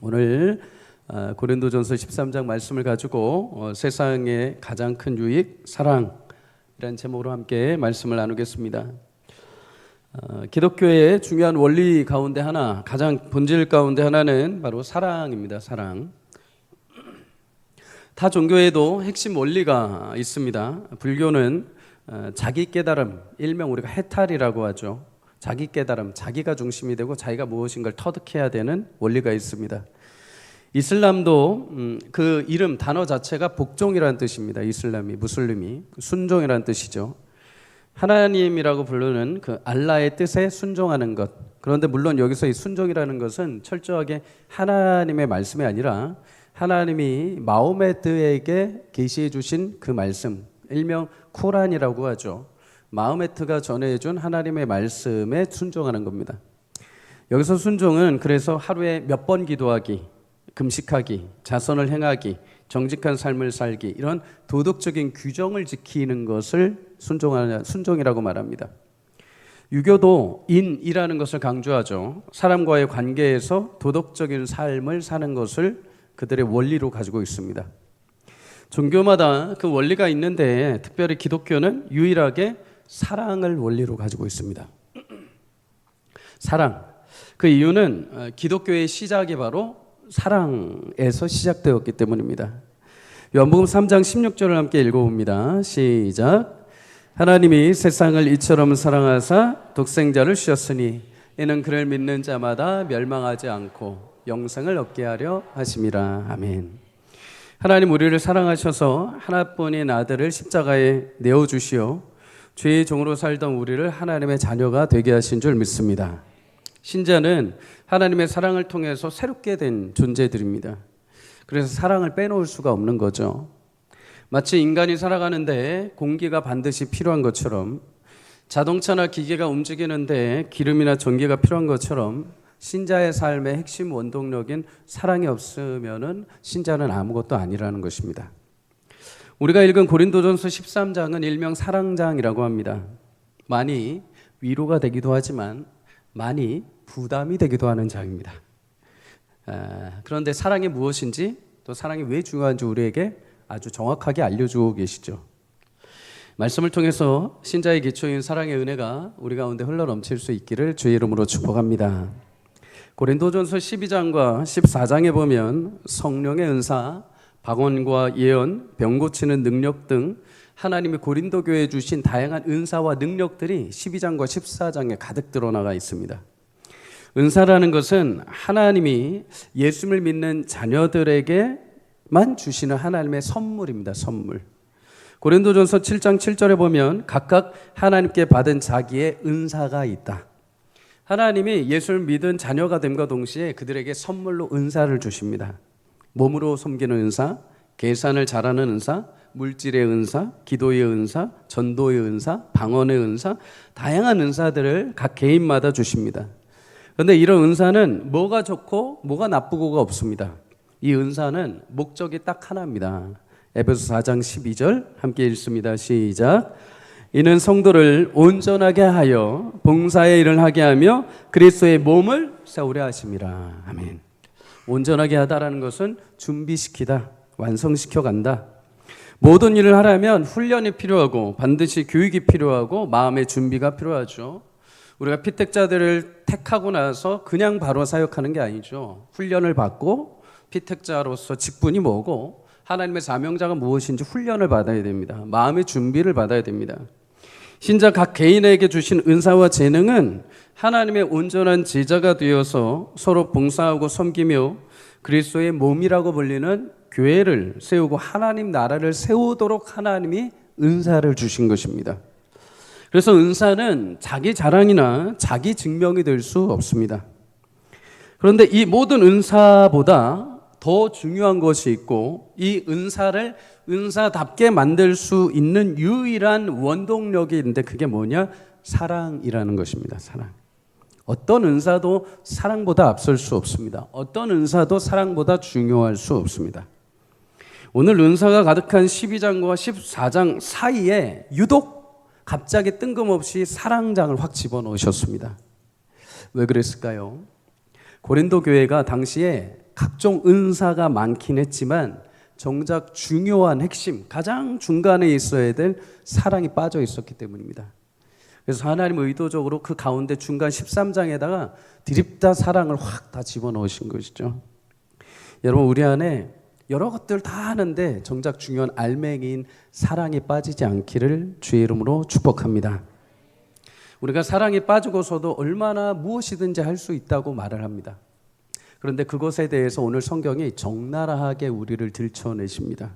오늘 고린도전서 13장 말씀을 가지고 세상의 가장 큰 유익, 사랑이라는 제목으로 함께 말씀을 나누겠습니다. 기독교의 중요한 원리 가운데 하나, 가장 본질 가운데 하나는 바로 사랑입니다. 사랑. 타 종교에도 핵심 원리가 있습니다. 불교는 자기 깨달음, 일명 우리가 해탈이라고 하죠. 자기 깨달음, 자기가 중심이 되고 자기가 무엇인가를 터득해야 되는 원리가 있습니다. 이슬람도 그 이름 단어 자체가 복종이라는 뜻입니다. 이슬람이, 무슬림이 순종이라는 뜻이죠. 하나님이라고 부르는 그 알라의 뜻에 순종하는 것. 그런데 물론 여기서 이 순종이라는 것은 철저하게 하나님의 말씀이 아니라 하나님이 마호메트에게 계시해 주신 그 말씀, 일명 쿠란이라고 하죠. 마호메트가 전해준 하나님의 말씀에 순종하는 겁니다. 여기서 순종은 그래서 하루에 몇 번 기도하기, 금식하기, 자선을 행하기, 정직한 삶을 살기, 이런 도덕적인 규정을 지키는 것을 순종이라고 말합니다. 유교도 인이라는 것을 강조하죠. 사람과의 관계에서 도덕적인 삶을 사는 것을 그들의 원리로 가지고 있습니다. 종교마다 그 원리가 있는데 특별히 기독교는 유일하게 사랑을 원리로 가지고 있습니다. 사랑. 그 이유는 기독교의 시작이 바로 사랑에서 시작되었기 때문입니다. 요한복음 3장 16절을 함께 읽어봅니다. 시작. 하나님이 세상을 이처럼 사랑하사 독생자를 주셨으니 이는 그를 믿는 자마다 멸망하지 않고 영생을 얻게 하려 하심이라. 아멘. 하나님 우리를 사랑하셔서 하나뿐인 아들을 십자가에 내어주시어 죄의 종으로 살던 우리를 하나님의 자녀가 되게 하신 줄 믿습니다. 신자는 하나님의 사랑을 통해서 새롭게 된 존재들입니다. 그래서 사랑을 빼놓을 수가 없는 거죠. 마치 인간이 살아가는데 공기가 반드시 필요한 것처럼, 자동차나 기계가 움직이는데 기름이나 전기가 필요한 것처럼 신자의 삶의 핵심 원동력인 사랑이 없으면은 신자는 아무것도 아니라는 것입니다. 우리가 읽은 고린도전서 13장은 일명 사랑장이라고 합니다. 많이 위로가 되기도 하지만 많이 부담이 되기도 하는 장입니다. 그런데 사랑이 무엇인지, 또 사랑이 왜 중요한지 우리에게 아주 정확하게 알려주고 계시죠. 말씀을 통해서 신자의 기초인 사랑의 은혜가 우리 가운데 흘러넘칠 수 있기를 주의 이름으로 축복합니다. 고린도전서 12장과 14장에 보면 성령의 은사, 방언과 예언, 병 고치는 능력 등 하나님이 고린도 교회에 주신 다양한 은사와 능력들이 12장과 14장에 가득 드러나가 있습니다. 은사라는 것은 하나님이 예수를 믿는 자녀들에게만 주시는 하나님의 선물입니다. 선물. 고린도전서 7장 7절에 보면 각각 하나님께 받은 자기의 은사가 있다. 하나님이 예수를 믿은 자녀가 됨과 동시에 그들에게 선물로 은사를 주십니다. 몸으로 섬기는 은사, 계산을 잘하는 은사, 물질의 은사, 기도의 은사, 전도의 은사, 방언의 은사, 다양한 은사들을 각 개인마다 주십니다. 그런데 이런 은사는 뭐가 좋고 뭐가 나쁘고가 없습니다. 이 은사는 목적이 딱 하나입니다. 에베소 4장 12절 함께 읽습니다. 시작. 이는 성도를 온전하게 하여 봉사의 일을 하게 하며 그리스도의 몸을 세우려 하심이라. 아멘. 온전하게 하다라는 것은 준비시키다, 완성시켜 간다. 모든 일을 하려면 훈련이 필요하고 반드시 교육이 필요하고 마음의 준비가 필요하죠. 우리가 피택자들을 택하고 나서 그냥 바로 사역하는 게 아니죠. 훈련을 받고 피택자로서 직분이 뭐고 하나님의 사명자가 무엇인지 훈련을 받아야 됩니다. 마음의 준비를 받아야 됩니다. 신자 각 개인에게 주신 은사와 재능은 하나님의 온전한 제자가 되어서 서로 봉사하고 섬기며 그리스도의 몸이라고 불리는 교회를 세우고 하나님 나라를 세우도록 하나님이 은사를 주신 것입니다. 그래서 은사는 자기 자랑이나 자기 증명이 될 수 없습니다. 그런데 이 모든 은사보다 더 중요한 것이 있고 이 은사를 은사답게 만들 수 있는 유일한 원동력이 있는데 그게 뭐냐? 사랑이라는 것입니다. 사랑. 어떤 은사도 사랑보다 앞설 수 없습니다. 어떤 은사도 사랑보다 중요할 수 없습니다. 오늘 은사가 가득한 12장과 14장 사이에 유독 갑자기 뜬금없이 사랑장을 확 집어넣으셨습니다. 왜 그랬을까요? 고린도 교회가 당시에 각종 은사가 많긴 했지만 정작 중요한 핵심, 가장 중간에 있어야 될 사랑이 빠져 있었기 때문입니다. 그래서 하나님은 의도적으로 그 가운데 중간 13장에다가 드립다 사랑을 확 다 집어넣으신 것이죠. 여러분, 우리 안에 여러 것들 다 하는데 정작 중요한 알맹이인 사랑이 빠지지 않기를 주의 이름으로 축복합니다. 우리가 사랑이 빠지고서도 얼마나 무엇이든지 할 수 있다고 말을 합니다. 그런데 그것에 대해서 오늘 성경이 적나라하게 우리를 들춰내십니다.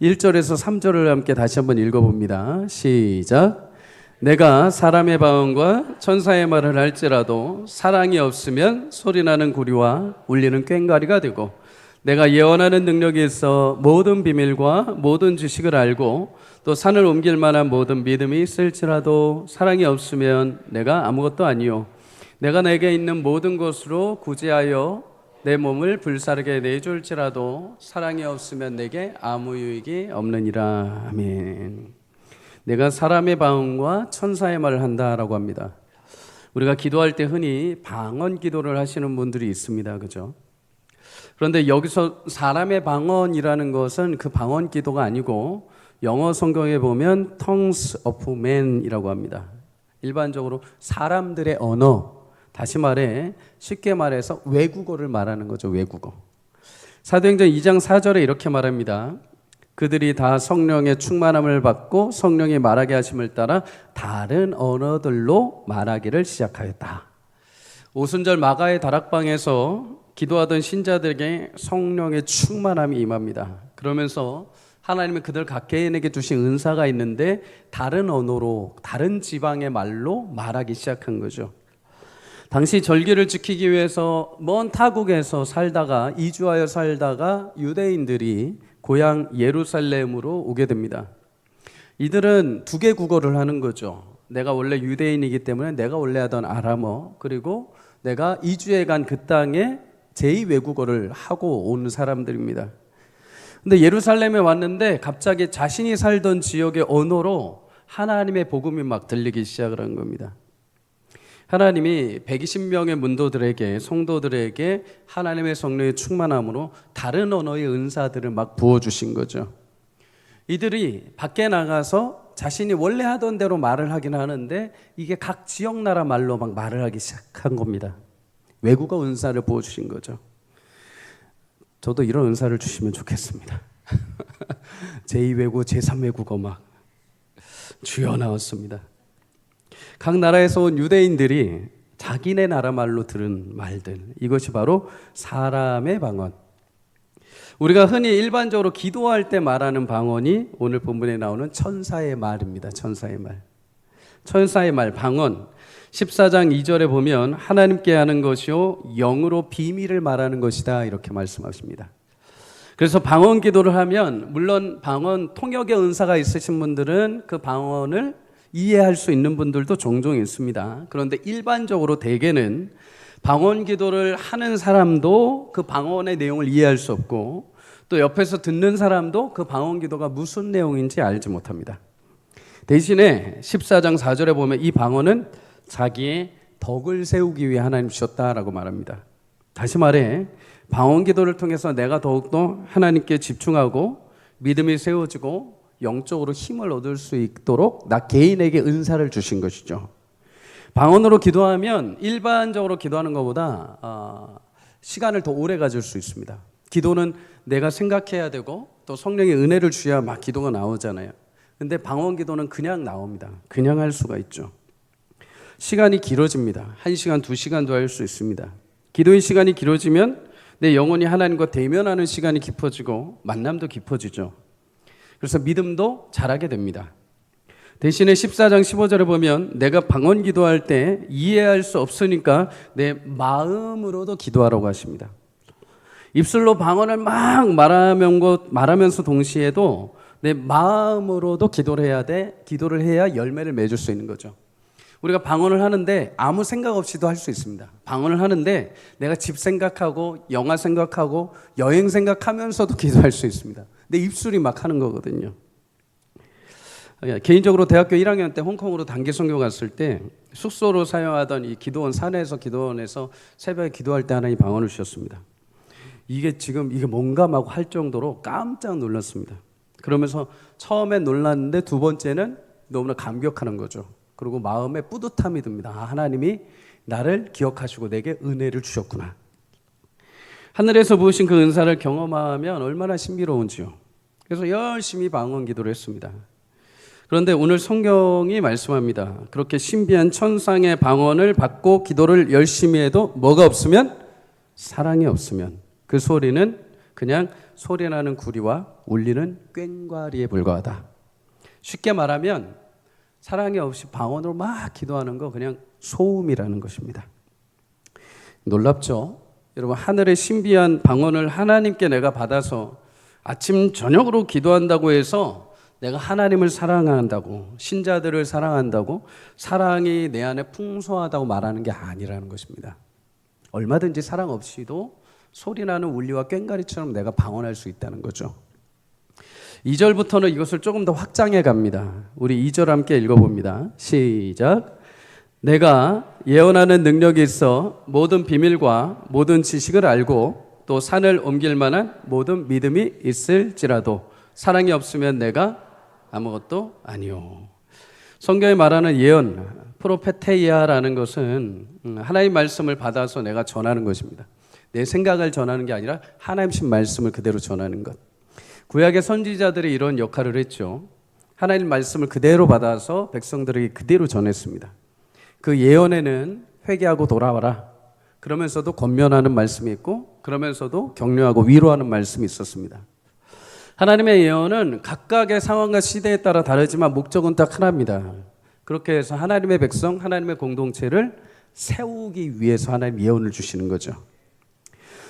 1절에서 3절을 함께 다시 한번 읽어봅니다. 시작. 내가 사람의 방언과 천사의 말을 할지라도 사랑이 없으면 소리나는 구리와 울리는 꽹과리가 되고, 내가 예언하는 능력이 있어 모든 비밀과 모든 지식을 알고 또 산을 옮길 만한 모든 믿음이 있을지라도 사랑이 없으면 내가 아무것도 아니요, 내가 내게 있는 모든 것으로 구제하여 내 몸을 불사르게 내줄지라도 사랑이 없으면 내게 아무 유익이 없느니라. 아멘. 내가 사람의 방언과 천사의 말을 한다라고 합니다. 우리가 기도할 때 흔히 방언 기도를 하시는 분들이 있습니다. 그죠? 그런데 여기서 사람의 방언이라는 것은 그 방언 기도가 아니고 영어 성경에 보면 tongues of men이라고 합니다. 일반적으로 사람들의 언어, 다시 말해 쉽게 말해서 외국어를 말하는 거죠. 외국어. 사도행전 2장 4절에 이렇게 말합니다. 그들이 다 성령의 충만함을 받고 성령이 말하게 하심을 따라 다른 언어들로 말하기를 시작하였다. 오순절 마가의 다락방에서 기도하던 신자들에게 성령의 충만함이 임합니다. 그러면서 하나님은 그들 각개인에게 주신 은사가 있는데 다른 언어로, 다른 지방의 말로 말하기 시작한 거죠. 당시 절기를 지키기 위해서 먼 타국에서 살다가 이주하여 살다가 유대인들이 고향 예루살렘으로 오게 됩니다. 이들은 두 개 국어를 하는 거죠. 내가 원래 유대인이기 때문에 내가 원래 하던 아람어, 그리고 내가 이주해 간 그 땅에 제2 외국어를 하고 온 사람들입니다. 근데 예루살렘에 왔는데 갑자기 자신이 살던 지역의 언어로 하나님의 복음이 막 들리기 시작을 한 겁니다. 하나님이 120명의 문도들에게, 성도들에게 하나님의 성령의 충만함으로 다른 언어의 은사들을 막 부어주신 거죠. 이들이 밖에 나가서 자신이 원래 하던 대로 말을 하긴 하는데 이게 각 지역 나라 말로 막 말을 하기 시작한 겁니다. 외국어 은사를 부어주신 거죠. 저도 이런 은사를 주시면 좋겠습니다. 제2외국어, 제3외국어 막 주여 나왔습니다. 각 나라에서 온 유대인들이 자기네 나라 말로 들은 말들, 이것이 바로 사람의 방언. 우리가 흔히 일반적으로 기도할 때 말하는 방언이 오늘 본문에 나오는 천사의 말입니다. 천사의 말. 천사의 말, 방언. 14장 2절에 보면 하나님께 하는 것이요 영으로 비밀을 말하는 것이다, 이렇게 말씀하십니다. 그래서 방언 기도를 하면, 물론 방언 통역의 은사가 있으신 분들은 그 방언을 이해할 수 있는 분들도 종종 있습니다. 그런데 일반적으로 대개는 방언 기도를 하는 사람도 그 방언의 내용을 이해할 수 없고, 또 옆에서 듣는 사람도 그 방언 기도가 무슨 내용인지 알지 못합니다. 대신에 14장 4절에 보면 이 방언은 자기의 덕을 세우기 위해 하나님 주셨다라고 말합니다. 다시 말해 방언 기도를 통해서 내가 더욱더 하나님께 집중하고 믿음이 세워지고 영적으로 힘을 얻을 수 있도록 나 개인에게 은사를 주신 것이죠. 방언으로 기도하면 일반적으로 기도하는 것보다 시간을 더 오래 가질 수 있습니다. 기도는 내가 생각해야 되고 또 성령의 은혜를 주어야 막 기도가 나오잖아요. 근데 방언 기도는 그냥 나옵니다. 그냥 할 수가 있죠. 시간이 길어집니다. 1시간, 2시간도 할 수 있습니다. 기도의 시간이 길어지면 내 영혼이 하나님과 대면하는 시간이 깊어지고 만남도 깊어지죠. 그래서 믿음도 자라게 됩니다. 대신에 14장 15절에 보면 내가 방언 기도할 때 이해할 수 없으니까 내 마음으로도 기도하라고 하십니다. 입술로 방언을 막 말하면서 동시에도 내 마음으로도 기도를 해야 돼. 기도를 해야 열매를 맺을 수 있는 거죠. 우리가 방언을 하는데 아무 생각 없이도 할 수 있습니다. 방언을 하는데 내가 집 생각하고 영화 생각하고 여행 생각하면서도 기도할 수 있습니다. 내 입술이 막 하는 거거든요. 개인적으로 대학교 1학년 때 홍콩으로 단기 선교 갔을 때 숙소로 사용하던 이 기도원, 산에서 기도원에서 새벽에 기도할 때 하나님 방언을 주셨습니다. 이게 뭔가 막 할 정도로 깜짝 놀랐습니다. 그러면서 처음엔 놀랐는데 두 번째는 너무나 감격하는 거죠. 그리고 마음에 뿌듯함이 듭니다. 하나님이 나를 기억하시고 내게 은혜를 주셨구나. 하늘에서 부으신 그 은사를 경험하면 얼마나 신비로운지요. 그래서 열심히 방언 기도를 했습니다. 그런데 오늘 성경이 말씀합니다. 그렇게 신비한 천상의 방언을 받고 기도를 열심히 해도 뭐가 없으면? 사랑이 없으면 그 소리는 그냥 소리나는 구리와 울리는 꽹과리에 불과하다. 쉽게 말하면 사랑이 없이 방언으로 막 기도하는 거 그냥 소음이라는 것입니다. 놀랍죠? 여러분, 하늘의 신비한 방언을 하나님께 내가 받아서 아침 저녁으로 기도한다고 해서 내가 하나님을 사랑한다고, 신자들을 사랑한다고, 사랑이 내 안에 풍성하다고 말하는 게 아니라는 것입니다. 얼마든지 사랑 없이도 소리나는 울리와 꽹과리처럼 내가 방언할 수 있다는 거죠. 2절부터는 이것을 조금 더 확장해 갑니다. 우리 2절 함께 읽어봅니다. 시작. 내가 예언하는 능력이 있어 모든 비밀과 모든 지식을 알고 또 산을 옮길 만한 모든 믿음이 있을지라도 사랑이 없으면 내가 아무것도 아니요. 성경에 말하는 예언, 프로페테이아라는 것은 하나님 말씀을 받아서 내가 전하는 것입니다. 내 생각을 전하는 게 아니라 하나님신 말씀을 그대로 전하는 것. 구약의 선지자들이 이런 역할을 했죠. 하나님 말씀을 그대로 받아서 백성들에게 그대로 전했습니다. 그 예언에는 회개하고 돌아와라, 그러면서도 권면하는 말씀이 있고 그러면서도 격려하고 위로하는 말씀이 있었습니다. 하나님의 예언은 각각의 상황과 시대에 따라 다르지만 목적은 딱 하나입니다. 그렇게 해서 하나님의 백성, 하나님의 공동체를 세우기 위해서 하나님 예언을 주시는 거죠.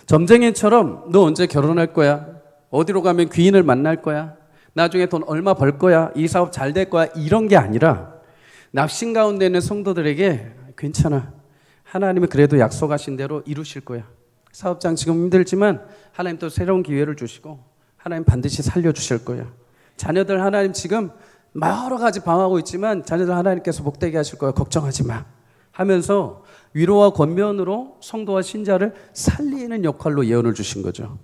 점쟁이처럼 너 언제 결혼할 거야? 어디로 가면 귀인을 만날 거야? 나중에 돈 얼마 벌 거야? 이 사업 잘 될 거야? 이런 게 아니라 납신 가운데 있는 성도들에게 괜찮아, 하나님이 그래도 약속하신 대로 이루실 거야. 사업장 지금 힘들지만 하나님 또 새로운 기회를 주시고 하나님 반드시 살려주실 거야. 자녀들 하나님 지금 여러 가지 방황하고 있지만 자녀들 하나님께서 복되게 하실 거야. 걱정하지 마 하면서 위로와 권면으로 성도와 신자를 살리는 역할로 예언을 주신 거죠.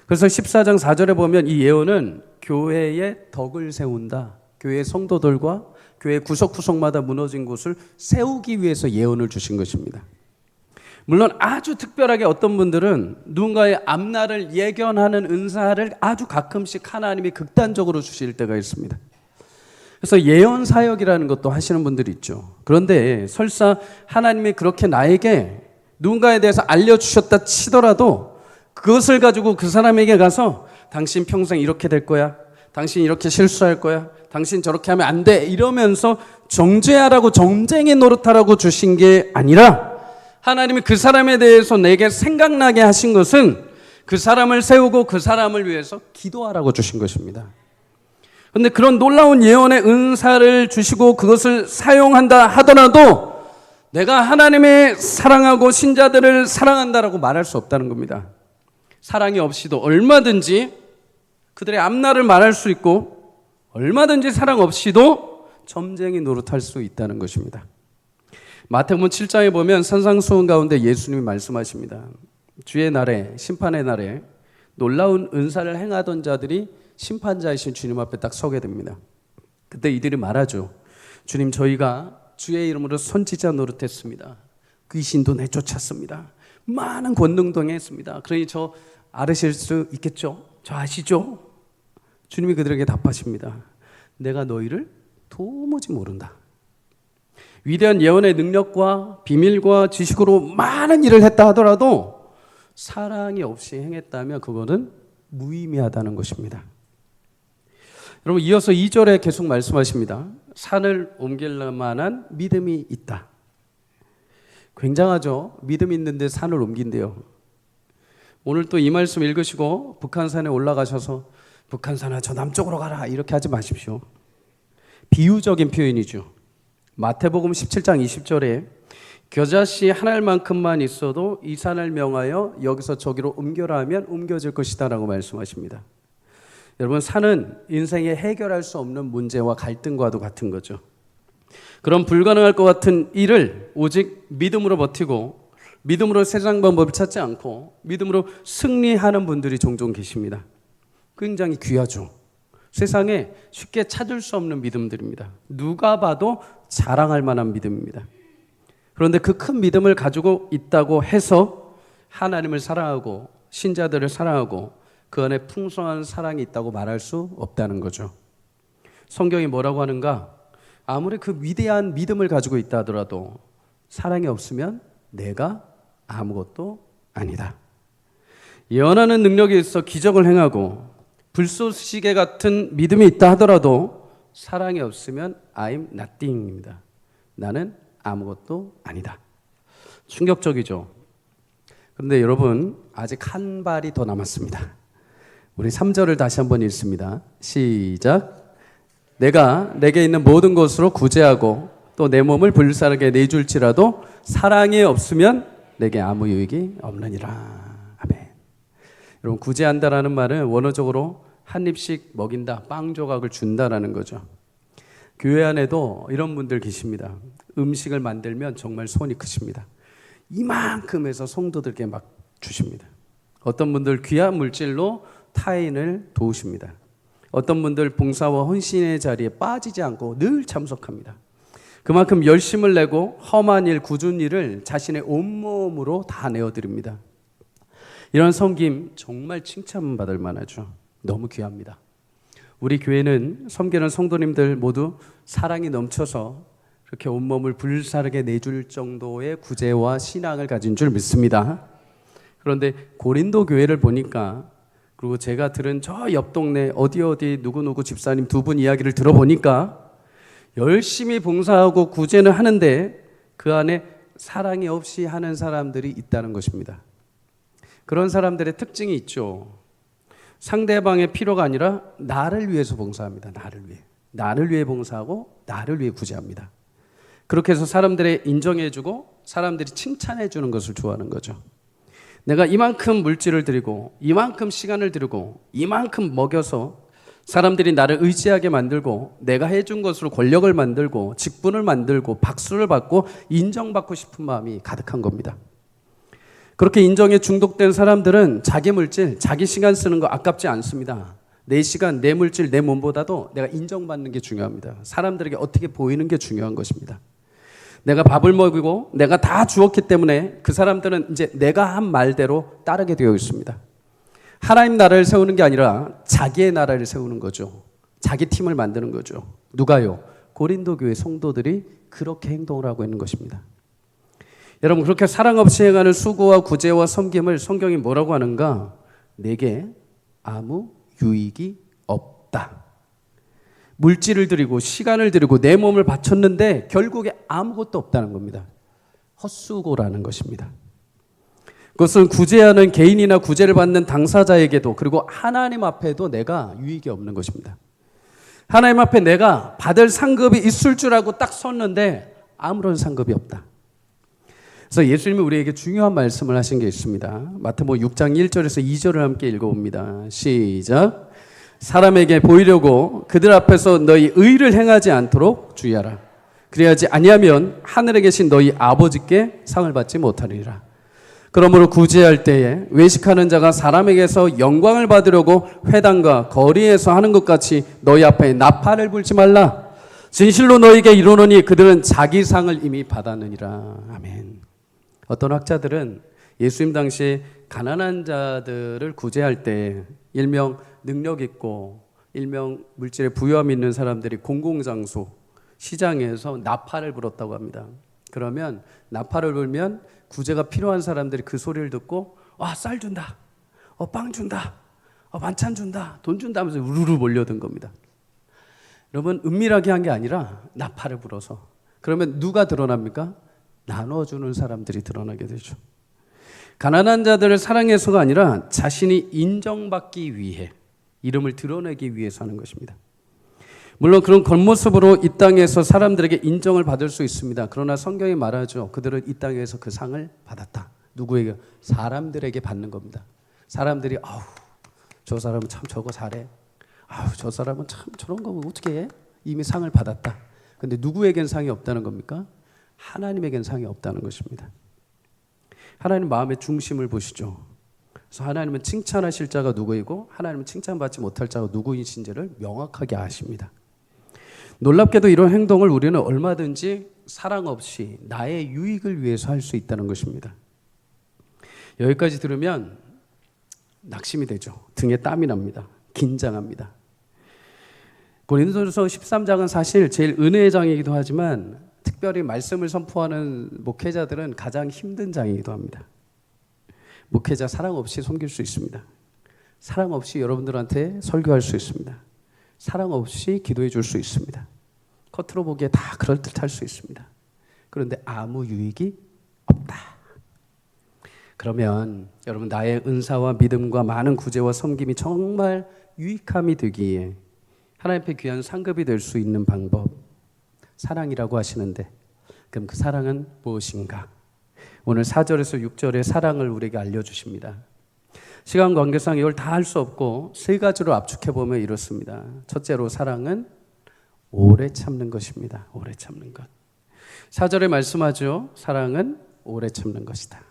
그래서 14장 4절에 보면 이 예언은 교회의 덕을 세운다, 교회의 성도들과 교회 구석구석마다 무너진 곳을 세우기 위해서 예언을 주신 것입니다. 물론 아주 특별하게 어떤 분들은 누군가의 앞날을 예견하는 은사를 아주 가끔씩 하나님이 극단적으로 주실 때가 있습니다. 그래서 예언 사역이라는 것도 하시는 분들이 있죠. 그런데 설사 하나님이 그렇게 나에게 누군가에 대해서 알려주셨다 치더라도 그것을 가지고 그 사람에게 가서 당신 평생 이렇게 될 거야, 당신 이렇게 실수할 거야, 당신 저렇게 하면 안 돼 이러면서 정죄하라고, 정쟁이 노릇하라고 주신 게 아니라 하나님이 그 사람에 대해서 내게 생각나게 하신 것은 그 사람을 세우고 그 사람을 위해서 기도하라고 주신 것입니다. 그런데 그런 놀라운 예언의 은사를 주시고 그것을 사용한다 하더라도 내가 하나님의 사랑하고 신자들을 사랑한다라고 말할 수 없다는 겁니다. 사랑이 없이도 얼마든지 그들의 앞날을 말할 수 있고 얼마든지 사랑 없이도 점쟁이 노릇할 수 있다는 것입니다. 마태복음 7장에 보면 산상수훈 가운데 예수님이 말씀하십니다. 주의 날에, 심판의 날에 놀라운 은사를 행하던 자들이 심판자이신 주님 앞에 딱 서게 됩니다. 그때 이들이 말하죠. 주님, 저희가 주의 이름으로 선지자 노릇했습니다. 귀신도 내쫓았습니다. 많은 권능도 행했습니다. 그러니 저 알으실 수 있겠죠? 저 아시죠? 주님이 그들에게 답하십니다. 내가 너희를 도무지 모른다. 위대한 예언의 능력과 비밀과 지식으로 많은 일을 했다 하더라도 사랑이 없이 행했다면 그거는 무의미하다는 것입니다. 여러분, 이어서 2절에 계속 말씀하십니다. 산을 옮길 만한 믿음이 있다. 굉장하죠? 믿음 있는데 산을 옮긴대요. 오늘 또 이 말씀 읽으시고 북한산에 올라가셔서 북한산아 저 남쪽으로 가라 이렇게 하지 마십시오. 비유적인 표현이죠. 마태복음 17장 20절에 겨자씨 한 알만큼만 있어도 이 산을 명하여 여기서 저기로 옮겨라 하면 옮겨질 것이다 라고 말씀하십니다. 여러분, 산은 인생에 해결할 수 없는 문제와 갈등과도 같은 거죠. 그런 불가능할 것 같은 일을 오직 믿음으로 버티고 믿음으로 세상 방법을 찾지 않고 믿음으로 승리하는 분들이 종종 계십니다. 굉장히 귀하죠. 세상에 쉽게 찾을 수 없는 믿음들입니다. 누가 봐도 자랑할 만한 믿음입니다. 그런데 그 큰 믿음을 가지고 있다고 해서 하나님을 사랑하고 신자들을 사랑하고 그 안에 풍성한 사랑이 있다고 말할 수 없다는 거죠. 성경이 뭐라고 하는가? 아무리 그 위대한 믿음을 가지고 있다 하더라도 사랑이 없으면 내가 아무것도 아니다. 예언하는 능력이 있어 기적을 행하고 불쏘시개 같은 믿음이 있다 하더라도 사랑이 없으면 I'm nothing입니다. 나는 아무것도 아니다. 충격적이죠. 그런데 여러분 아직 한 발이 더 남았습니다. 우리 3절을 다시 한번 읽습니다. 시작. 내가 내게 있는 모든 것으로 구제하고 또 내 몸을 불사르게 내줄지라도 사랑이 없으면 내게 아무 유익이 없느니라. 아멘. 여러분 구제한다라는 말은 원어적으로 한 입씩 먹인다, 빵 조각을 준다라는 거죠. 교회 안에도 이런 분들 계십니다. 음식을 만들면 정말 손이 크십니다. 이만큼 해서 성도들께 막 주십니다. 어떤 분들 귀한 물질로 타인을 도우십니다. 어떤 분들 봉사와 헌신의 자리에 빠지지 않고 늘 참석합니다. 그만큼 열심을 내고 험한 일, 굳은 일을 자신의 온몸으로 다 내어드립니다. 이런 섬김 정말 칭찬받을 만하죠. 너무 귀합니다. 우리 교회는 섬기는 성도님들 모두 사랑이 넘쳐서 그렇게 온몸을 불사르게 내줄 정도의 구제와 신앙을 가진 줄 믿습니다. 그런데 고린도 교회를 보니까 그리고 제가 들은 저 옆 동네 어디 누구누구 집사님 두 분 이야기를 들어보니까 열심히 봉사하고 구제는 하는데 그 안에 사랑이 없이 하는 사람들이 있다는 것입니다. 그런 사람들의 특징이 있죠. 상대방의 필요가 아니라 나를 위해서 봉사합니다. 나를 위해 봉사하고 나를 위해 구제합니다. 그렇게 해서 사람들의 인정해주고 사람들이 칭찬해주는 것을 좋아하는 거죠. 내가 이만큼 물질을 드리고 이만큼 시간을 드리고 이만큼 먹여서 사람들이 나를 의지하게 만들고 내가 해준 것으로 권력을 만들고 직분을 만들고 박수를 받고 인정받고 싶은 마음이 가득한 겁니다. 그렇게 인정에 중독된 사람들은 자기 물질, 자기 시간 쓰는 거 아깝지 않습니다. 내 시간, 내 물질, 내 몸보다도 내가 인정받는 게 중요합니다. 사람들에게 어떻게 보이는 게 중요한 것입니다. 내가 밥을 먹이고 내가 다 주었기 때문에 그 사람들은 이제 내가 한 말대로 따르게 되어 있습니다. 하나님 나라를 세우는 게 아니라 자기의 나라를 세우는 거죠. 자기 팀을 만드는 거죠. 누가요? 고린도 교회 성도들이 그렇게 행동을 하고 있는 것입니다. 여러분 그렇게 사랑 없이 행하는 수고와 구제와 섬김을 성경이 뭐라고 하는가? 내게 아무 유익이 없다. 물질을 드리고 시간을 드리고 내 몸을 바쳤는데 결국에 아무것도 없다는 겁니다. 헛수고라는 것입니다. 그것은 구제하는 개인이나 구제를 받는 당사자에게도 그리고 하나님 앞에도 내가 유익이 없는 것입니다. 하나님 앞에 내가 받을 상급이 있을 줄 알고 딱 섰는데 아무런 상급이 없다. 그래서 예수님이 우리에게 중요한 말씀을 하신 게 있습니다. 마태복음 6장 1절에서 2절을 함께 읽어봅니다. 시작. 사람에게 보이려고 그들 앞에서 너희 의를 행하지 않도록 주의하라. 그래야지 아니하면 하늘에 계신 너희 아버지께 상을 받지 못하리라. 그러므로 구제할 때에 외식하는 자가 사람에게서 영광을 받으려고 회당과 거리에서 하는 것 같이 너희 앞에 나팔을 불지 말라. 진실로 너희에게 이르노니 그들은 자기 상을 이미 받았느니라. 아멘. 어떤 학자들은 예수님 당시에 가난한 자들을 구제할 때 일명 능력 있고 일명 물질에 부유함 있는 사람들이 공공장소 시장에서 나팔을 불었다고 합니다. 그러면 나팔을 불면 구제가 필요한 사람들이 그 소리를 듣고 쌀 준다, 빵 준다, 반찬 준다, 돈 준다 하면서 우르르 몰려든 겁니다. 여러분 은밀하게 한 게 아니라 나팔을 불어서. 그러면 누가 드러납니까? 나눠주는 사람들이 드러나게 되죠. 가난한 자들을 사랑해서가 아니라 자신이 인정받기 위해 이름을 드러내기 위해서 하는 것입니다. 물론 그런 겉모습으로 이 땅에서 사람들에게 인정을 받을 수 있습니다. 그러나 성경이 말하죠. 그들은 이 땅에서 그 상을 받았다. 누구에게? 사람들에게 받는 겁니다. 사람들이 저 사람은 참 저거 잘해. 저 사람은 참 저런 거 어떻게 해? 이미 상을 받았다. 근데 누구에겐 상이 없다는 겁니까? 하나님에겐 상이 없다는 것입니다. 하나님 마음의 중심을 보시죠. 그래서 하나님은 칭찬하실 자가 누구이고 하나님은 칭찬받지 못할 자가 누구이신지를 명확하게 아십니다. 놀랍게도 이런 행동을 우리는 얼마든지 사랑 없이 나의 유익을 위해서 할 수 있다는 것입니다. 여기까지 들으면 낙심이 되죠. 등에 땀이 납니다. 긴장합니다. 고린도전서 13장은 사실 제일 은혜의 장이기도 하지만 특별히 말씀을 선포하는 목회자들은 가장 힘든 장이기도 합니다. 목회자 사랑 없이 섬길 수 있습니다. 사랑 없이 여러분들한테 설교할 수 있습니다. 사랑 없이 기도해 줄 수 있습니다. 겉으로 보기에 다 그럴듯할 수 있습니다. 그런데 아무 유익이 없다. 그러면 여러분 나의 은사와 믿음과 많은 구제와 섬김이 정말 유익함이 되기에 하나님 앞에 귀한 상급이 될 수 있는 방법 사랑이라고 하시는데 그럼 그 사랑은 무엇인가? 오늘 4절에서 6절의 사랑을 우리에게 알려주십니다. 시간 관계상 이걸 다 할 수 없고 세 가지로 압축해보면 이렇습니다. 첫째로 사랑은 오래 참는 것입니다. 오래 참는 것. 4절에 말씀하죠. 사랑은 오래 참는 것이다.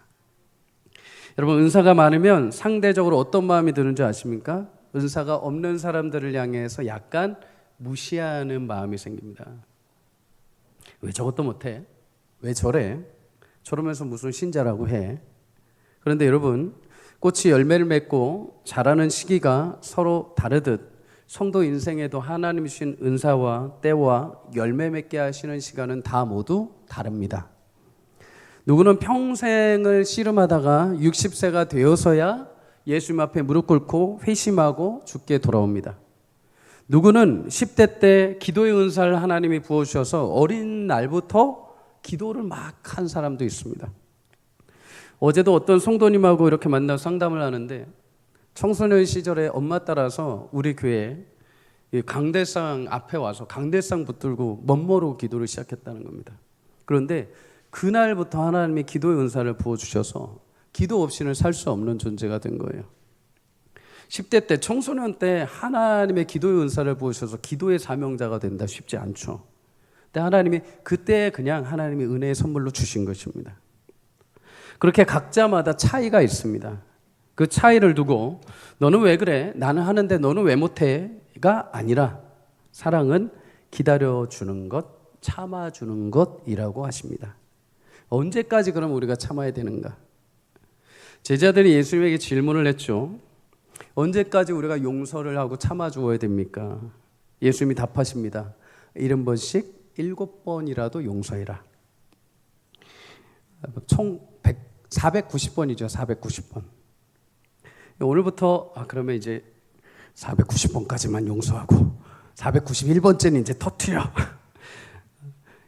여러분 은사가 많으면 상대적으로 어떤 마음이 드는지 아십니까? 은사가 없는 사람들을 향해서 약간 무시하는 마음이 생깁니다. 왜 저것도 못해? 왜 저래? 저러면서 무슨 신자라고 해? 그런데 여러분 꽃이 열매를 맺고 자라는 시기가 서로 다르듯 성도 인생에도 하나님이 주신 은사와 때와 열매 맺게 하시는 시간은 다 모두 다릅니다. 누구는 평생을 씨름하다가 60세가 되어서야 예수님 앞에 무릎 꿇고 회심하고 죽게 돌아옵니다. 누구는 10대 때 기도의 은사를 하나님이 부어주셔서 어린 날부터 기도를 막 한 사람도 있습니다. 어제도 어떤 성도님하고 이렇게 만나서 상담을 하는데 청소년 시절에 엄마 따라서 우리 교회 강대상 앞에 와서 강대상 붙들고 멋모르고 기도를 시작했다는 겁니다. 그런데 그날부터 하나님이 기도의 은사를 부어주셔서 기도 없이는 살 수 없는 존재가 된 거예요. 10대 때 청소년 때 하나님의 기도의 은사를 부으셔서 기도의 사명자가 된다 쉽지 않죠. 근데 하나님이 그때 그냥 하나님이 은혜의 선물로 주신 것입니다. 그렇게 각자마다 차이가 있습니다. 그 차이를 두고 너는 왜 그래? 나는 하는데 너는 왜 못해?가 아니라 사랑은 기다려주는 것, 참아주는 것이라고 하십니다. 언제까지 그럼 우리가 참아야 되는가? 제자들이 예수님에게 질문을 했죠. 언제까지 우리가 용서를 하고 참아주어야 됩니까? 예수님이 답하십니다. 70번씩 7번이라도 용서해라. 총 490번이죠. 490번. 오늘부터 그러면 이제 490번까지만 용서하고 491번째는 이제 터뜨려.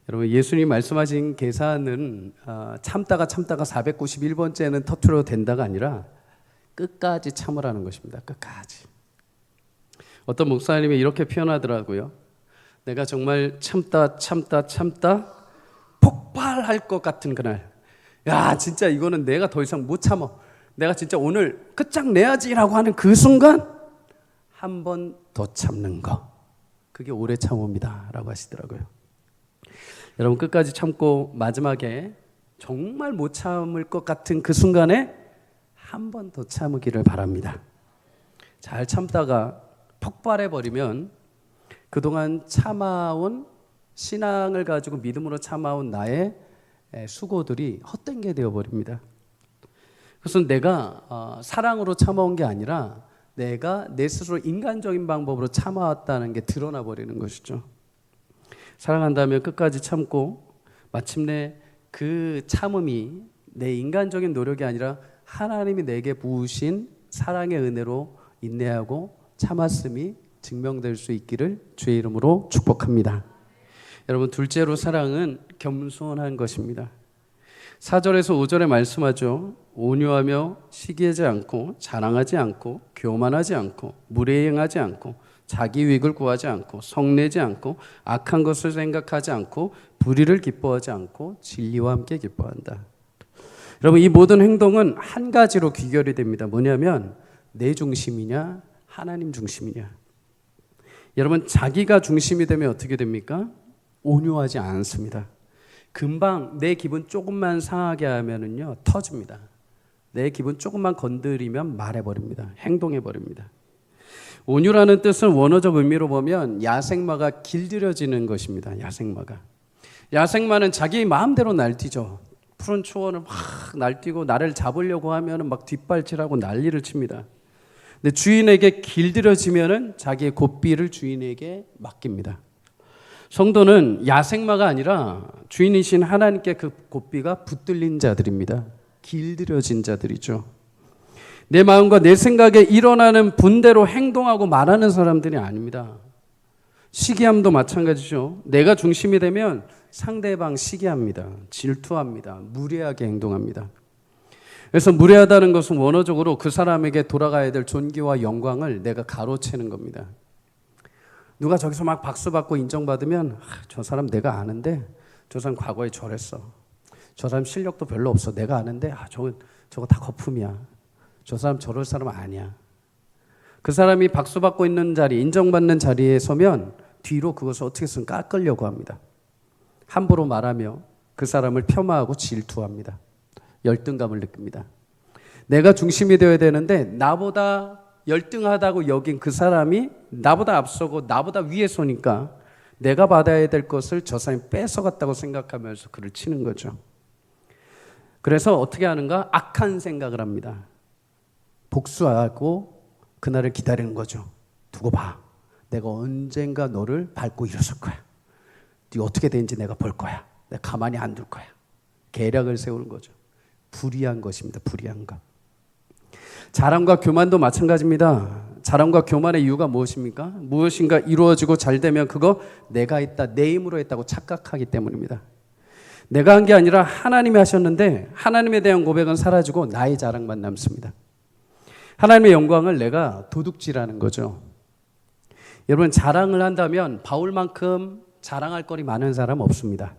여러분 예수님 말씀하신 계산은 참다가 491번째는 터뜨려도 된다가 아니라 끝까지 참으라는 것입니다. 끝까지. 어떤 목사님이 이렇게 표현하더라고요. 내가 정말 참다 폭발할 것 같은 그날, 야 진짜 이거는 내가 더 이상 못 참아, 내가 진짜 오늘 끝장내야지라고 하는 그 순간 한 번 더 참는 거, 그게 오래 참읍니다 라고 하시더라고요. 여러분 끝까지 참고 마지막에 정말 못 참을 것 같은 그 순간에 한 번 더 참으기를 바랍니다. 잘 참다가 폭발해버리면 그동안 참아온 신앙을 가지고 믿음으로 참아온 나의 수고들이 헛된 게 되어버립니다. 그래서 내가 사랑으로 참아온 게 아니라 내가 내 스스로 인간적인 방법으로 참아왔다는 게 드러나 버리는 것이죠. 사랑한다면 끝까지 참고 마침내 그 참음이 내 인간적인 노력이 아니라 하나님이 내게 부으신 사랑의 은혜로 인내하고 참았음이 증명될 수 있기를 주의 이름으로 축복합니다. 여러분 둘째로 사랑은 겸손한 것입니다. 4절에서 5절에 말씀하죠. 온유하며 시기하지 않고 자랑하지 않고 교만하지 않고 무례행하지 않고 자기 유익을 구하지 않고 성내지 않고 악한 것을 생각하지 않고 불의를 기뻐하지 않고 진리와 함께 기뻐한다. 여러분 이 모든 행동은 한 가지로 귀결이 됩니다. 뭐냐면 내 중심이냐 하나님 중심이냐. 여러분 자기가 중심이 되면 어떻게 됩니까? 온유하지 않습니다. 금방 내 기분 조금만 상하게 하면은요 터집니다. 내 기분 조금만 건드리면 말해버립니다. 행동해버립니다. 온유라는 뜻은 원어적 의미로 보면 야생마가 길들여지는 것입니다. 야생마는 자기 마음대로 날뛰죠. 푸른 초원을 막 날뛰고 나를 잡으려고 하면 막 뒷발질하고 난리를 칩니다. 근데 주인에게 길들여지면은 자기의 고삐를 주인에게 맡깁니다. 성도는 야생마가 아니라 주인이신 하나님께 그 고삐가 붙들린 자들입니다. 길들여진 자들이죠. 내 마음과 내 생각에 일어나는 분대로 행동하고 말하는 사람들이 아닙니다. 시기함도 마찬가지죠. 내가 중심이 되면 상대방 시기합니다. 질투합니다. 무례하게 행동합니다. 그래서 무례하다는 것은 원어적으로 그 사람에게 돌아가야 될 존귀와 영광을 내가 가로채는 겁니다. 누가 저기서 막 박수 받고 인정받으면 저 사람 내가 아는데 저 사람 과거에 저랬어. 저 사람 실력도 별로 없어. 내가 아는데 저거 다 거품이야. 저 사람 저럴 사람 아니야. 그 사람이 박수 받고 있는 자리, 인정받는 자리에 서면 뒤로 그것을 어떻게든 깎으려고 합니다. 함부로 말하며 그 사람을 폄하하고 질투합니다. 열등감을 느낍니다. 내가 중심이 되어야 되는데 나보다 열등하다고 여긴 그 사람이 나보다 앞서고 나보다 위에 서니까 내가 받아야 될 것을 저 사람이 뺏어갔다고 생각하면서 그를 치는 거죠. 그래서 어떻게 하는가? 악한 생각을 합니다. 복수하고 그날을 기다리는 거죠. 두고 봐. 내가 언젠가 너를 밟고 일어설 거야. 네 어떻게 되는지 내가 볼 거야. 내가 가만히 안 둘 거야. 계략을 세우는 거죠. 불의한 것입니다. 불의한 것. 자랑과 교만도 마찬가지입니다. 자랑과 교만의 이유가 무엇입니까? 무엇인가 이루어지고 잘 되면 그거 내가 했다, 내 힘으로 했다고 착각하기 때문입니다. 내가 한 게 아니라 하나님이 하셨는데 하나님에 대한 고백은 사라지고 나의 자랑만 남습니다. 하나님의 영광을 내가 도둑질하는 거죠. 여러분, 자랑을 한다면 바울만큼 자랑할 거리 많은 사람 없습니다.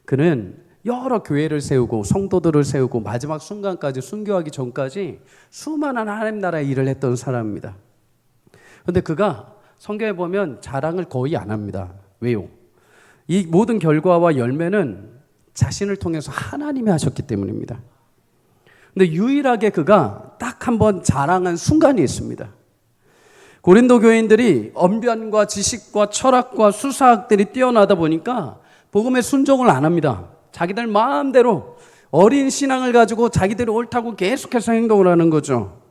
그는 여러 교회를 세우고 성도들을 세우고 마지막 순간까지 순교하기 전까지 수많은 하나님 나라의 일을 했던 사람입니다. 그런데 그가 성경에 보면 자랑을 거의 안 합니다. 왜요? 이 모든 결과와 열매는 자신을 통해서 하나님이 하셨기 때문입니다. 근데 유일하게 그가 딱 한 번 자랑한 순간이 있습니다. 고린도 교인들이 언변과 지식과 철학과 수사학들이 뛰어나다 보니까 복음에 순종을 안 합니다. 자기들 마음대로 어린 신앙을 가지고 자기들이 옳다고 계속해서 행동을 하는 거죠.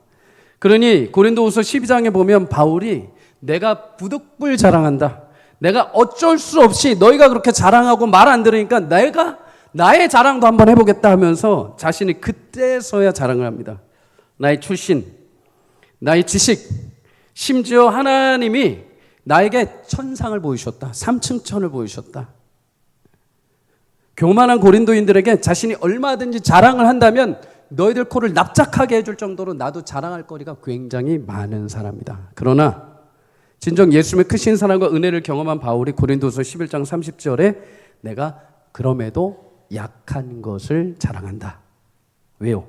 그러니 고린도후서 12장에 보면 바울이 내가 부득불 자랑한다. 내가 어쩔 수 없이 너희가 그렇게 자랑하고 말 안 들으니까 내가 나의 자랑도 한번 해보겠다 하면서 자신이 그때서야 자랑을 합니다. 나의 출신, 나의 지식, 심지어 하나님이 나에게 천상을 보이셨다. 3층 천을 보이셨다. 교만한 고린도인들에게 자신이 얼마든지 자랑을 한다면 너희들 코를 납작하게 해줄 정도로 나도 자랑할 거리가 굉장히 많은 사람이다. 그러나 진정 예수님의 크신 사랑과 은혜를 경험한 바울이 고린도서 11장 30절에 내가 그럼에도 약한 것을 자랑한다. 왜요?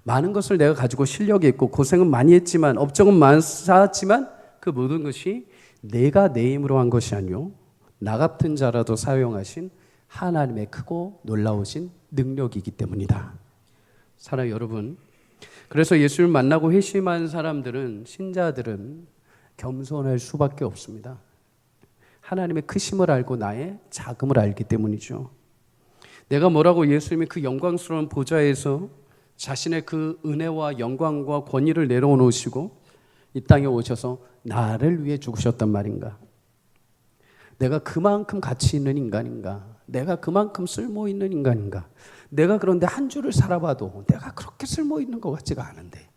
많은 것을 내가 가지고 실력이 있고 고생은 많이 했지만 업적은 많았지만 그 모든 것이 내가 내 힘으로 한 것이 아니요 나 같은 자라도 사용하신 하나님의 크고 놀라우신 능력이기 때문이다. 사랑하는 여러분, 그래서 예수를 만나고 회심한 사람들은, 신자들은 겸손할 수밖에 없습니다. 하나님의 크심을 알고 나의 작음을 알기 때문이죠. 내가 뭐라고 예수님이 그 영광스러운 보좌에서 자신의 그 은혜와 영광과 권위를 내려놓으시고 이 땅에 오셔서 나를 위해 죽으셨단 말인가? 내가 그만큼 가치 있는 인간인가? 내가 그만큼 쓸모 있는 인간인가? 내가 그런데 한 주를 살아봐도 내가 그렇게 쓸모 있는 것 같지가 않은데,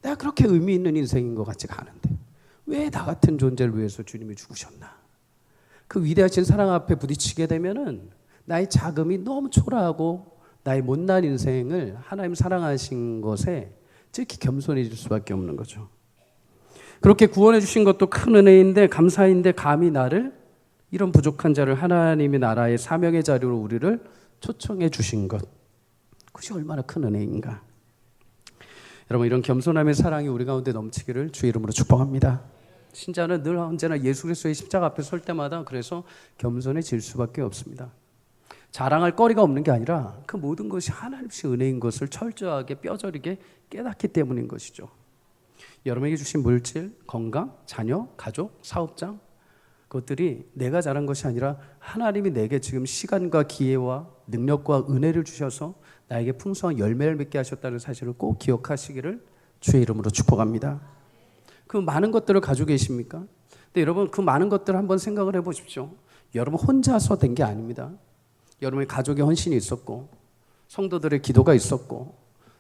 내가 그렇게 의미 있는 인생인 것 같지가 않은데 왜 나 같은 존재를 위해서 주님이 죽으셨나? 그 위대하신 사랑 앞에 부딪히게 되면은 나의 자금이 너무 초라하고 나의 못난 인생을 하나님 사랑하신 것에 특히 겸손해질 수밖에 없는 거죠. 그렇게 구원해 주신 것도 큰 은혜인데 감사인데 감히 나를, 이런 부족한 자를 하나님의 나라의 사명의 자리로 우리를 초청해 주신 것, 그것이 얼마나 큰 은혜인가. 여러분, 이런 겸손함의 사랑이 우리 가운데 넘치기를 주의 이름으로 축복합니다. 신자는 늘 언제나 예수 그리스도의 십자가 앞에 설 때마다 그래서 겸손해질 수밖에 없습니다. 자랑할 거리가 없는 게 아니라 그 모든 것이 하나님의 은혜인 것을 철저하게 뼈저리게 깨닫기 때문인 것이죠. 여러분에게 주신 물질, 건강, 자녀, 가족, 사업장, 그것들이 내가 잘한 것이 아니라 하나님이 내게 지금 시간과 기회와 능력과 은혜를 주셔서 나에게 풍성한 열매를 맺게 하셨다는 사실을 꼭 기억하시기를 주의 이름으로 축복합니다. 그 많은 것들을 가지고 계십니까? 근데 여러분, 그 많은 것들을 한번 생각을 해보십시오. 여러분 혼자서 된 게 아닙니다. 여러분의 가족의 헌신이 있었고, 성도들의 기도가 있었고,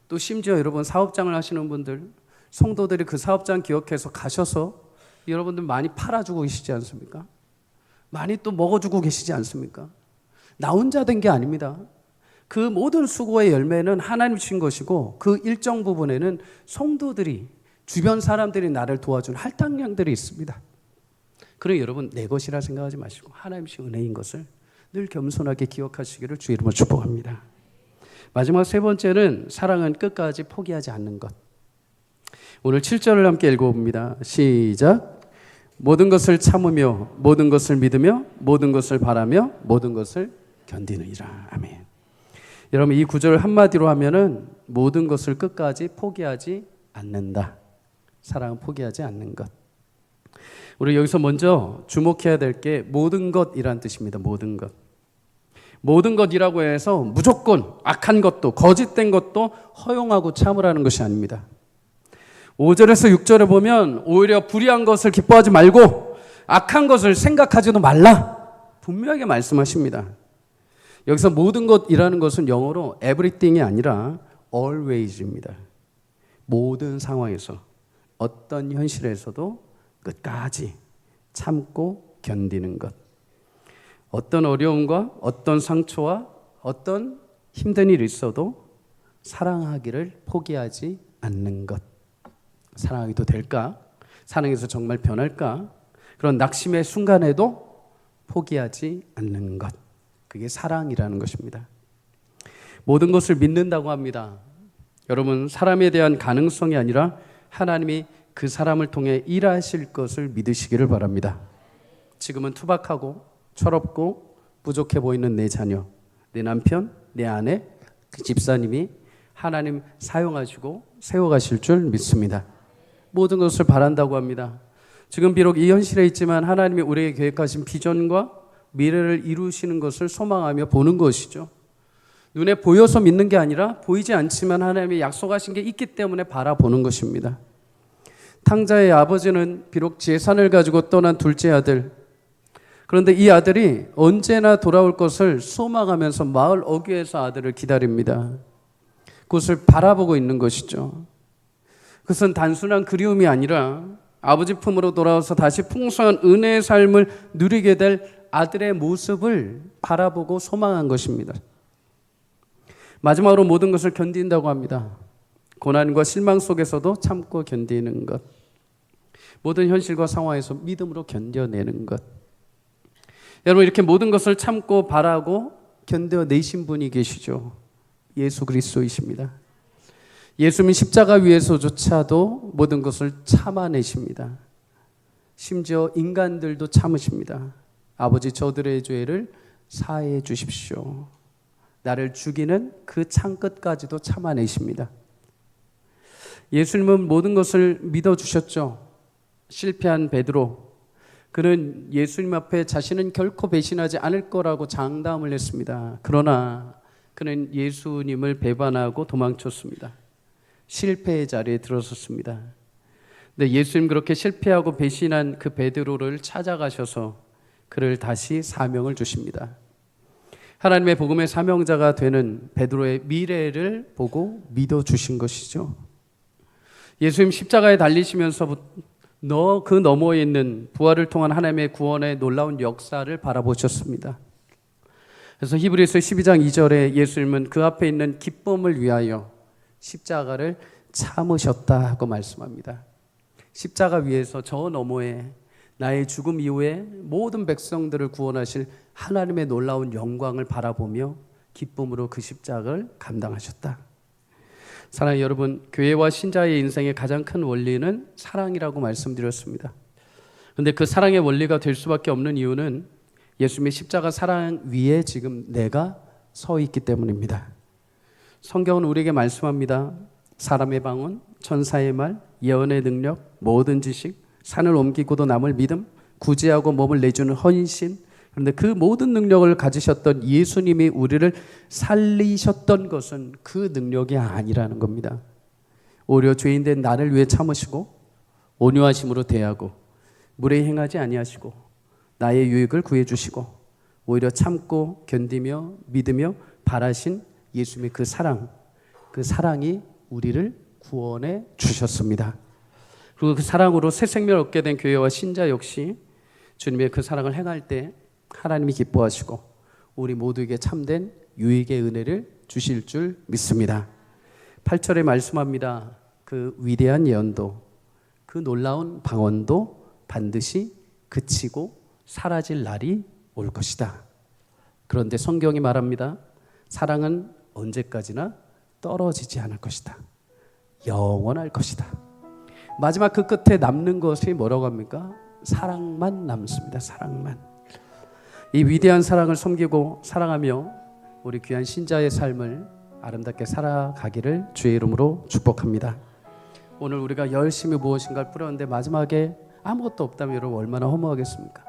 또 심지어 여러분 사업장을 하시는 분들, 성도들이 그 사업장 기억해서 가셔서 여러분들 많이 팔아주고 계시지 않습니까? 많이 또 먹어주고 계시지 않습니까? 나 혼자 된 게 아닙니다. 그 모든 수고의 열매는 하나님 주신 것이고, 그 일정 부분에는 성도들이, 주변 사람들이 나를 도와준 할당량들이 있습니다. 그러니 여러분 내 것이라 생각하지 마시고 하나님 주신 은혜인 것을 늘 겸손하게 기억하시기를 주의 이름으로 축복합니다. 마지막 세 번째는 사랑은 끝까지 포기하지 않는 것. 오늘 7절을 함께 읽어봅니다. 시작. 모든 것을 참으며 모든 것을 믿으며 모든 것을 바라며 모든 것을 견디느니라. 아멘. 여러분 이 구절을 한마디로 하면은 모든 것을 끝까지 포기하지 않는다. 사랑은 포기하지 않는 것. 우리 여기서 먼저 주목해야 될 게 모든 것이란 뜻입니다. 모든 것. 모든 것이라고 해서 무조건 악한 것도 거짓된 것도 허용하고 참으라는 것이 아닙니다. 5절에서 6절에 보면 오히려 불의한 것을 기뻐하지 말고 악한 것을 생각하지도 말라. 분명하게 말씀하십니다. 여기서 모든 것이라는 것은 영어로 everything이 아니라 always입니다. 모든 상황에서 어떤 현실에서도 끝까지 참고 견디는 것. 어떤 어려움과 어떤 상처와 어떤 힘든 일이 있어도 사랑하기를 포기하지 않는 것. 사랑하기도 될까? 사랑해서 정말 변할까? 그런 낙심의 순간에도 포기하지 않는 것. 그게 사랑이라는 것입니다. 모든 것을 믿는다고 합니다. 여러분, 사람에 대한 가능성이 아니라 하나님이 그 사람을 통해 일하실 것을 믿으시기를 바랍니다. 지금은 투박하고 철없고 부족해 보이는 내 자녀, 내 남편, 내 아내, 그 집사님이 하나님 사용하시고 세워가실 줄 믿습니다. 모든 것을 바란다고 합니다. 지금 비록 이 현실에 있지만 하나님이 우리에게 계획하신 비전과 미래를 이루시는 것을 소망하며 보는 것이죠. 눈에 보여서 믿는 게 아니라 보이지 않지만 하나님이 약속하신 게 있기 때문에 바라보는 것입니다. 탕자의 아버지는 비록 재산을 가지고 떠난 둘째 아들, 그런데 이 아들이 언제나 돌아올 것을 소망하면서 마을 어귀에서 아들을 기다립니다. 그것을 바라보고 있는 것이죠. 그것은 단순한 그리움이 아니라 아버지 품으로 돌아와서 다시 풍성한 은혜의 삶을 누리게 될 아들의 모습을 바라보고 소망한 것입니다. 마지막으로 모든 것을 견딘다고 합니다. 고난과 실망 속에서도 참고 견디는 것. 모든 현실과 상황에서 믿음으로 견뎌내는 것. 여러분 이렇게 모든 것을 참고 바라고 견뎌내신 분이 계시죠. 예수 그리스도이십니다. 예수님 십자가 위에서조차도 모든 것을 참아내십니다. 심지어 인간들도 참으십니다. 아버지 저들의 죄를 사해 주십시오. 나를 죽이는 그 창끝까지도 참아내십니다. 예수님은 모든 것을 믿어주셨죠. 실패한 베드로, 그는 예수님 앞에 자신은 결코 배신하지 않을 거라고 장담을 했습니다. 그러나 그는 예수님을 배반하고 도망쳤습니다. 실패의 자리에 들어섰습니다. 근데 예수님 그렇게 실패하고 배신한 그 베드로를 찾아가셔서 그를 다시 사명을 주십니다. 하나님의 복음의 사명자가 되는 베드로의 미래를 보고 믿어주신 것이죠. 예수님 십자가에 달리시면서 그 너머에 있는 부활을 통한 하나님의 구원의 놀라운 역사를 바라보셨습니다. 그래서 히브리서 12장 2절에 예수님은 그 앞에 있는 기쁨을 위하여 십자가를 참으셨다 고 말씀합니다. 십자가 위에서 저 너머에 나의 죽음 이후에 모든 백성들을 구원하실 하나님의 놀라운 영광을 바라보며 기쁨으로 그 십자가를 감당하셨다. 사랑하는 여러분, 교회와 신자의 인생의 가장 큰 원리는 사랑이라고 말씀드렸습니다. 그런데 그 사랑의 원리가 될 수밖에 없는 이유는 예수님의 십자가 사랑 위에 지금 내가 서 있기 때문입니다. 성경은 우리에게 말씀합니다. 사람의 방언, 천사의 말, 예언의 능력, 모든 지식, 산을 옮기고도 남을 믿음, 구제하고 몸을 내주는 헌신. 그런데 그 모든 능력을 가지셨던 예수님이 우리를 살리셨던 것은 그 능력이 아니라는 겁니다. 오히려 죄인된 나를 위해 참으시고 온유하심으로 대하고 물에 행하지 아니하시고 나의 유익을 구해 주시고 오히려 참고 견디며 믿으며 바라신 예수님의 그 사랑이 우리를 구원해 주셨습니다. 그리고 그 사랑으로 새 생명을 얻게 된 교회와 신자 역시 주님의 그 사랑을 행할 때 하나님이 기뻐하시고 우리 모두에게 참된 유익의 은혜를 주실 줄 믿습니다. 8절에 말씀합니다. 그 위대한 예언도 그 놀라운 방언도 반드시 그치고 사라질 날이 올 것이다. 그런데 성경이 말합니다. 사랑은 언제까지나 떨어지지 않을 것이다. 영원할 것이다. 마지막 그 끝에 남는 것이 뭐라고 합니까? 사랑만 남습니다. 사랑만. 이 위대한 사랑을 섬기고 사랑하며 우리 귀한 신자의 삶을 아름답게 살아가기를 주의 이름으로 축복합니다. 오늘 우리가 열심히 무엇인가를 뿌렸는데 마지막에 아무것도 없다면 여러분 얼마나 허무하겠습니까?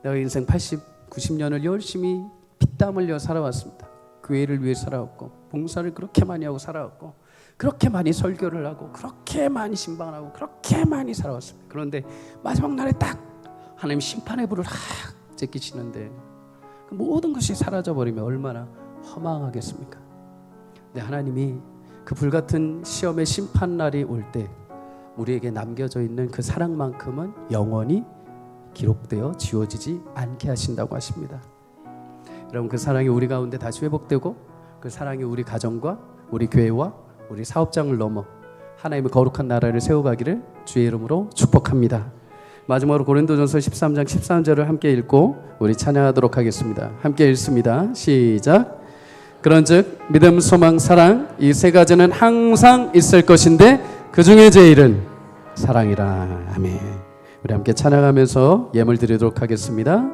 내가 인생 80, 90년을 열심히 피땀 흘려 살아왔습니다. 교회를 위해 살아왔고 봉사를 그렇게 많이 하고 살아왔고 그렇게 많이 설교를 하고 그렇게 많이 신방을 하고 그렇게 많이 살아왔습니다. 그런데 마지막 날에 딱 하나님 심판의 불을 확 제끼시는데 그 모든 것이 사라져버리면 얼마나 허망하겠습니까? 근데 하나님이 그 불같은 시험의 심판날이 올 때 우리에게 남겨져 있는 그 사랑만큼은 영원히 기록되어 지워지지 않게 하신다고 하십니다. 여러분 그 사랑이 우리 가운데 다시 회복되고 그 사랑이 우리 가정과 우리 교회와 우리 사업장을 넘어 하나님의 거룩한 나라를 세워가기를 주의 이름으로 축복합니다. 마지막으로 고린도전서 13장 13절을 함께 읽고 우리 찬양하도록 하겠습니다. 함께 읽습니다. 시작. 그런즉 믿음, 소망, 사랑 이 세 가지는 항상 있을 것인데 그 중에 제일은 사랑이라. 아멘. 우리 함께 찬양하면서 예물 드리도록 하겠습니다.